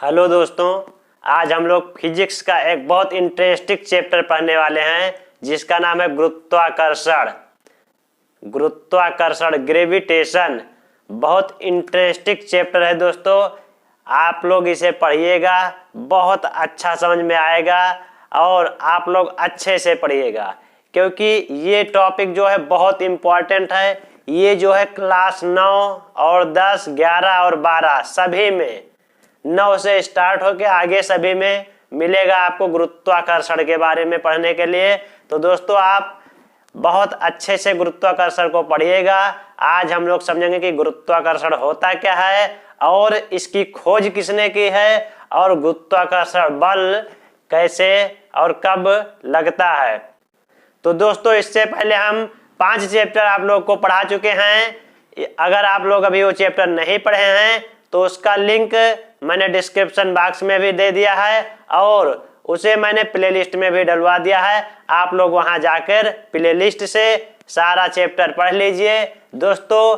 Hello दोस्तों, आज हम लोग फिजिक्स का एक बहुत इंटरेस्टिंग चैप्टर पढ़ने वाले हैं जिसका नाम है गुरुत्वाकर्षण। गुरुत्वाकर्षण ग्रेविटेशन बहुत इंटरेस्टिंग चैप्टर है दोस्तों। आप लोग इसे पढ़िएगा, बहुत अच्छा समझ में आएगा और आप लोग अच्छे से पढ़िएगा क्योंकि ये टॉपिक जो है बहुत इम्पोर्टेंट है। ये जो है क्लास 9 और 10, 11 और 12 सभी में 9 से स्टार्ट होके आगे सभी में मिलेगा आपको गुरुत्वाकर्षण के बारे में पढ़ने के लिए। तो दोस्तों आप बहुत अच्छे से गुरुत्वाकर्षण को पढ़िएगा। आज हम लोग समझेंगे कि गुरुत्वाकर्षण होता क्या है और इसकी खोज किसने की है और गुरुत्वाकर्षण बल कैसे और कब लगता है। तो दोस्तों इससे पहले हम 5 चैप्टर आप लोग को पढ़ा चुके हैं। अगर आप लोग अभी वो चैप्टर नहीं पढ़े हैं तो उसका लिंक मैंने डिस्क्रिप्शन बॉक्स में भी दे दिया है और उसे मैंने प्लेलिस्ट में भी डलवा दिया है। आप लोग वहां जाकर प्लेलिस्ट से सारा चैप्टर पढ़ लीजिए। दोस्तों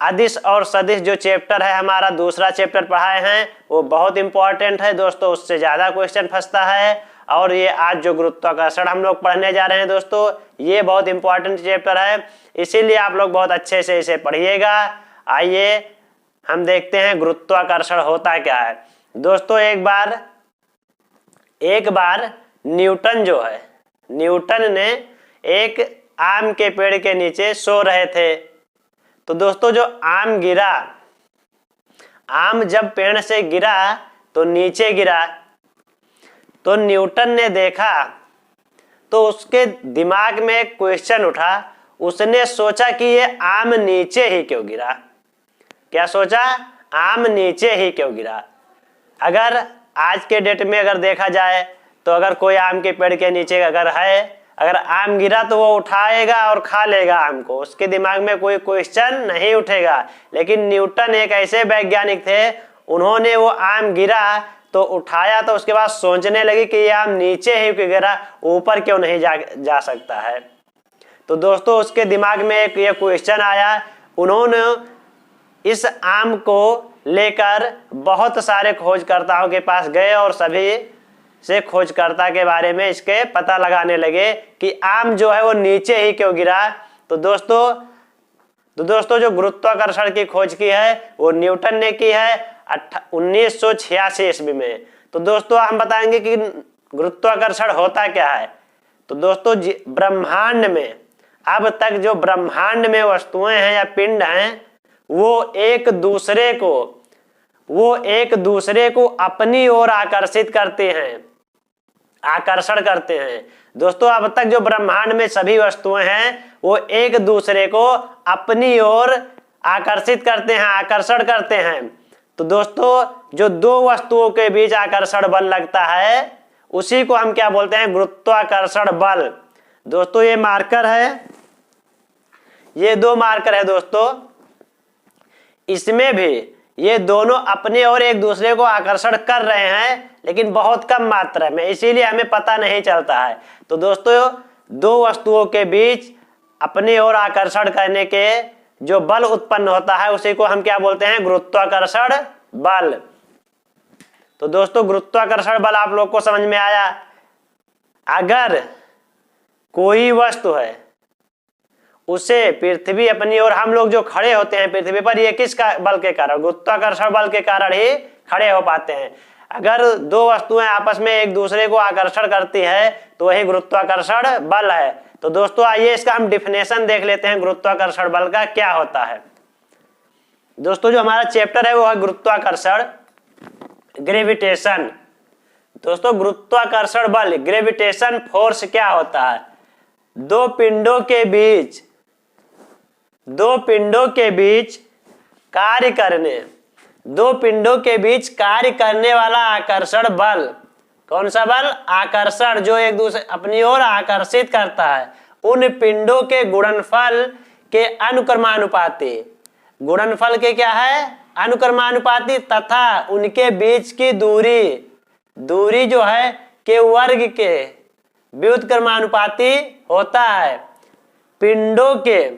अदिश और सदिश जो चैप्टर है हमारा दूसरा चैप्टर पढ़ाए हैं वो बहुत इंपॉर्टेंट है दोस्तों, उससे ज्यादा क्वेश्चन फंसता है। और ये आज जो गुरुत्वाकर्षण हम लोग पढ़ने जा रहे हैं दोस्तों, ये बहुत इंपॉर्टेंट चैप्टर है, इसीलिए आप लोग बहुत अच्छे से इसे पढ़िएगा। आइए हम देखते हैं गुरुत्वाकर्षण होता क्या है। दोस्तों एक बार न्यूटन जो है, न्यूटन ने एक आम के पेड़ के नीचे सो रहे थे। तो दोस्तों जो आम गिरा, आम जब पेड़ से गिरा तो नीचे गिरा। तो न्यूटन ने देखा तो उसके दिमाग में एक क्वेश्चन उठा। उसने सोचा कि ये आम नीचे ही क्यों गिरा। क्या सोचा? आम नीचे ही क्यों गिरा। अगर आज के डेट में अगर देखा जाए तो अगर कोई आम के पेड़ के नीचे अगर आम गिरा तो वो उठाएगा और खा लेगा आम को, उसके दिमाग में कोई क्वेश्चन नहीं उठेगा। लेकिन न्यूटन एक ऐसे वैज्ञानिक थे, उन्होंने वो आम गिरा तो उठाया तो उसके बाद सोचने लगी कि ये आम नीचे ही क्यों गिरा, ऊपर क्यों नहीं जा सकता है। तो दोस्तों उसके दिमाग में एक ये क्वेश्चन आया। उन्होंने इस आम को लेकर बहुत सारे खोजकर्ताओं के पास गए और सभी से खोजकर्ता के बारे में इसके पता लगाने लगे कि आम जो है वो नीचे ही क्यों गिरा। तो दोस्तों जो गुरुत्वाकर्षण की खोज की है वो न्यूटन ने की है 1986 ईस्वी में। तो दोस्तों हम बताएंगे कि गुरुत्वाकर्षण होता क्या है। तो दोस्तों ब्रह्मांड में अब तक जो ब्रह्मांड में वस्तुएं हैं या पिंड हैं वो एक दूसरे को अपनी ओर आकर्षित करते हैं, आकर्षण करते हैं। दोस्तों अब तक जो ब्रह्मांड में सभी वस्तुएं हैं वो एक दूसरे को अपनी ओर आकर्षित करते हैं, आकर्षण करते हैं। तो दोस्तों जो दो वस्तुओं के बीच आकर्षण बल लगता है उसी को हम क्या बोलते हैं? गुरुत्वाकर्षण बल। दोस्तों ये मार्कर है, ये 2 मार्कर है दोस्तों। इसमें भी ये दोनों अपने और एक दूसरे को आकर्षण कर रहे हैं लेकिन बहुत कम मात्रा में, इसीलिए हमें पता नहीं चलता है। तो दोस्तों 2 वस्तुओं के बीच अपने ओर आकर्षण करने के जो बल उत्पन्न होता है उसी को हम क्या बोलते हैं? गुरुत्वाकर्षण बल। तो दोस्तों गुरुत्वाकर्षण बल आप लोग को समझ में आया। अगर कोई वस्तु है उसे पृथ्वी अपनी ओर, हम लोग जो खड़े होते हैं पृथ्वी पर, ये किसका बल के कारण? गुरुत्वाकर्षण बल के कारण ही खड़े हो पाते हैं। अगर 2 वस्तुएं आपस में एक दूसरे को आकर्षण करती है तो वही गुरुत्वाकर्षण बल है। तो दोस्तों आइए इसका हम डिफिनेशन देख लेते हैं गुरुत्वाकर्षण बल का क्या होता है। दोस्तों जो हमारा चैप्टर है वो है गुरुत्वाकर्षण ग्रेविटेशन। दोस्तों गुरुत्वाकर्षण बल ग्रेविटेशन फोर्स क्या होता है? दो पिंडों के बीच कार्य करने वाला आकर्षण बल। कौन सा बल? आकर्षण, जो एक दूसरे अपनी ओर आकर्षित करता है। उन पिंडों के गुणनफल के अनुक्रमानुपाती, गुणनफल के क्या है? अनुक्रमानुपाती, तथा उनके बीच की दूरी जो है के वर्ग के व्युत्क्रमानुपाती होता है। पिंडों के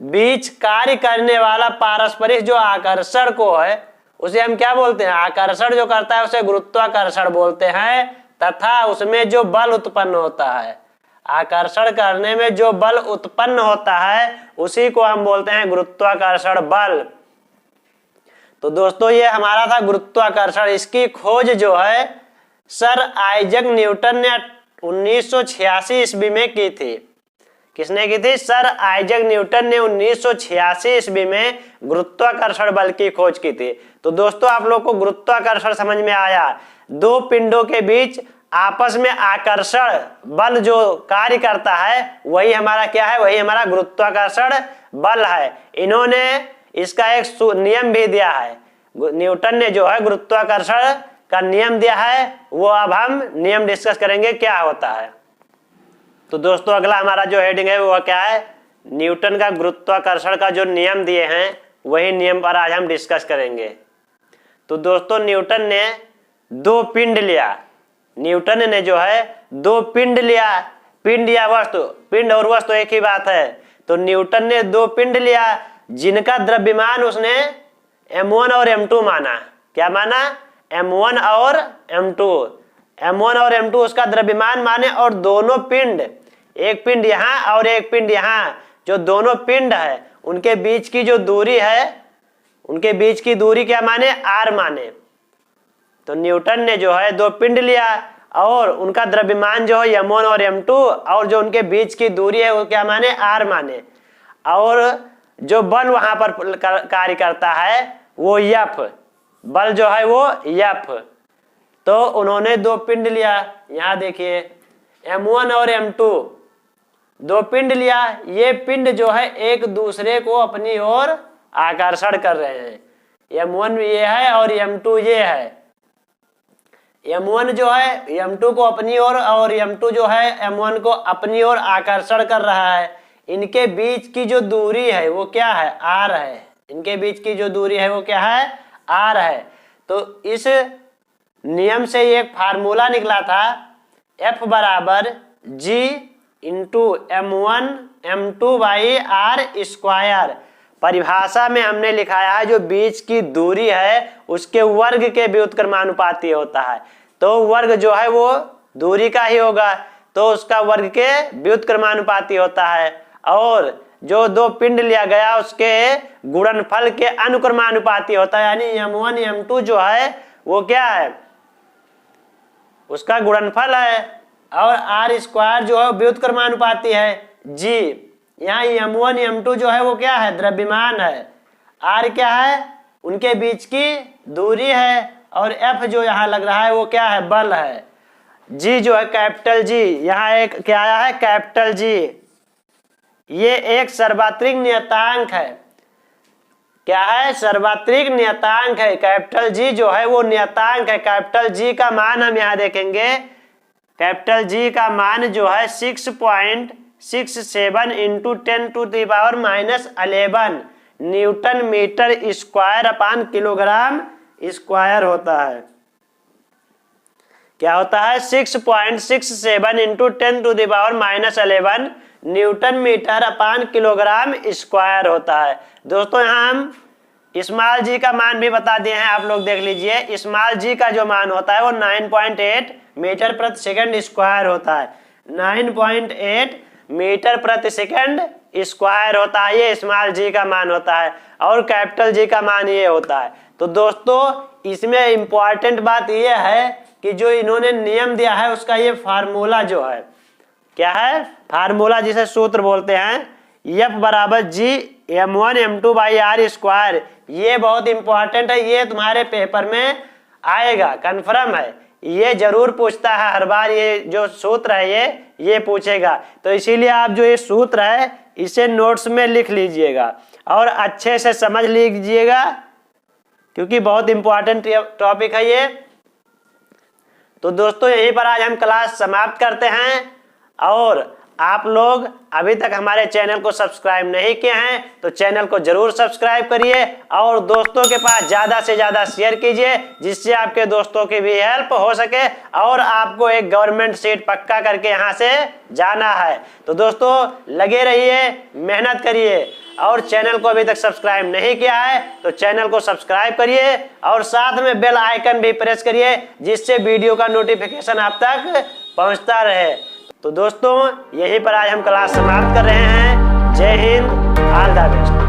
बीच कार्य करने वाला पारस्परिक जो आकर्षण को है उसे हम क्या बोलते हैं, आकर्षण जो करता है उसे गुरुत्वाकर्षण बोलते हैं, तथा उसमें जो बल उत्पन्न होता है, आकर्षण करने में जो बल उत्पन्न होता है उसी को हम बोलते हैं गुरुत्वाकर्षण बल। तो दोस्तों ये हमारा था गुरुत्वाकर्षण। इसकी खोज जो है सर आइजैक न्यूटन ने 1986 ईस्वी में की थी। किसने की थी? सर आइजैक न्यूटन ने 1986 ईस्वी में गुरुत्वाकर्षण बल की खोज की थी। तो दोस्तों आप लोग को गुरुत्वाकर्षण समझ में आया। दो पिंडों के बीच आपस में आकर्षण बल जो कार्य करता है वही हमारा क्या है, वही हमारा गुरुत्वाकर्षण बल है। इन्होंने इसका एक नियम भी दिया है, न्यूटन ने जो है गुरुत्वाकर्षण का नियम दिया है, वो अब हम नियम डिस्कस करेंगे क्या होता है। तो दोस्तों अगला हमारा जो हेडिंग है वो क्या है, न्यूटन का गुरुत्वाकर्षण का जो नियम दिए हैं वही नियम पर आज हम डिस्कस करेंगे। तो दोस्तों न्यूटन ने दो पिंड लिया, न्यूटन ने जो है दो पिंड लिया, पिंड या वस्तु, पिंड और वस्तु एक ही बात है। तो न्यूटन ने दो पिंड लिया जिनका द्रव्यमान उसने m1 और m2 माना। क्या माना? m1 और m2, m1 और m2 उसका द्रव्यमान माने, और दोनों पिंड, एक पिंड यहाँ और एक पिंड यहाँ, जो दोनों पिंड है उनके बीच की जो दूरी है, उनके बीच की दूरी क्या माने? r माने। तो न्यूटन ने जो है दो पिंड लिया और उनका द्रव्यमान जो है m1 और m2, और जो उनके बीच की दूरी है वो क्या माने? r माने। और जो बल वहां पर कार्य करता है वो F, बल जो है वो F। तो उन्होंने दो पिंड लिया, यहाँ देखिए m1 और m2, दो पिंड लिया। ये पिंड जो है एक दूसरे को अपनी ओर आकर्षण कर रहे हैं। m1 ये है और m2 ये है। m1 जो है m2 को अपनी ओर और m2 जो है m1 को अपनी ओर आकर्षण कर रहा है। इनके बीच की जो दूरी है वो क्या है? r है। इनके बीच की जो दूरी है वो क्या है? r है। तो इस नियम से एक फार्मूला निकला था, F बराबर G into m1 m2 by r square. परिभाषा में हमने लिखाया है जो बीच की दूरी है उसके वर्ग के व्युत्क्रमानुपाती होता है। तो वर्ग जो है वो दूरी का ही होगा, तो उसका वर्ग के व्युत्क्रमानुपाती होता है। और जो दो पिंड लिया गया उसके गुणनफल के अनुक्रमानुपाती होता है, यानी m1 m2 जो है वो क्या है? उसका गुणनफल है। और r स्क्वायर जो है व्युत्क्रमानुपाती है g। यहाँ m1 m2 जो है वो क्या है? द्रव्यमान है। r क्या है? उनके बीच की दूरी है। और F जो यहाँ लग रहा है वो क्या है? बल है। g जो है कैपिटल G, यहाँ एक क्या आया है? Capital G। ये एक सार्वत्रिक नियतांक है। क्या है? सार्वत्रिक नियतांक है। कैपिटल G जो है वो नियतांक है। कैपिटल G का मान हम यहाँ देखेंगे, कैपिटल G का मान जो है 6.67 into 10⁻⁻11 newton metre square upon kilogram square होता है। क्या होता है? 6.67 into 10⁻⁻11 newton metre upon kilogram square होता है। दोस्तों यहाँ हम स्मॉल जी का मान भी बता दिए हैं, आप लोग देख लीजिए। स्मॉल जी का जो मान होता है वो 9.8 मीटर प्रति सेकंड स्क्वायर होता है। 9.8 मीटर प्रति सेकंड स्क्वायर होता है, ये स्मॉल जी का मान होता है। और कैपिटल जी का मान ये होता है। तो दोस्तों इसमें इंपॉर्टेंट बात ये है कि जो इन्होंने नियम दिया है उसका ये फार्मूला जो है, क्या है? फार्मूला जिसे सूत्र बोलते हैं, F बराबर G m1 m2 by r square. ये बहुत इंपॉर्टेंट है, ये तुम्हारे पेपर में आएगा, कन्फर्म है। ये जरूर पूछता है हर बार, ये जो सूत्र है ये पूछेगा। तो इसीलिए आप जो ये सूत्र है इसे नोट्स में लिख लीजिएगा और अच्छे से समझ लीजिएगा, क्योंकि बहुत इंपॉर्टेंट टॉपिक है ये। तो दोस्तों यहीं पर आज हम क्लास समाप्त करते हैं। और आप लोग अभी तक हमारे चैनल को सब्सक्राइब नहीं किए हैं तो चैनल को जरूर सब्सक्राइब करिए और दोस्तों के पास ज़्यादा से ज़्यादा शेयर कीजिए, जिससे आपके दोस्तों की भी हेल्प हो सके और आपको एक गवर्नमेंट सीट पक्का करके यहाँ से जाना है। तो दोस्तों लगे रहिए, मेहनत करिए और चैनल को अभी तक सब्सक्राइब नहीं किया है तो चैनल को सब्सक्राइब करिए और साथ में बेल आइकन भी प्रेस करिए, जिससे वीडियो का नोटिफिकेशन आप तक पहुंचता रहे। तो दोस्तों यहीं पर आज हम क्लास समाप्त कर रहे हैं। जय हिंद, ऑल द बेस्ट।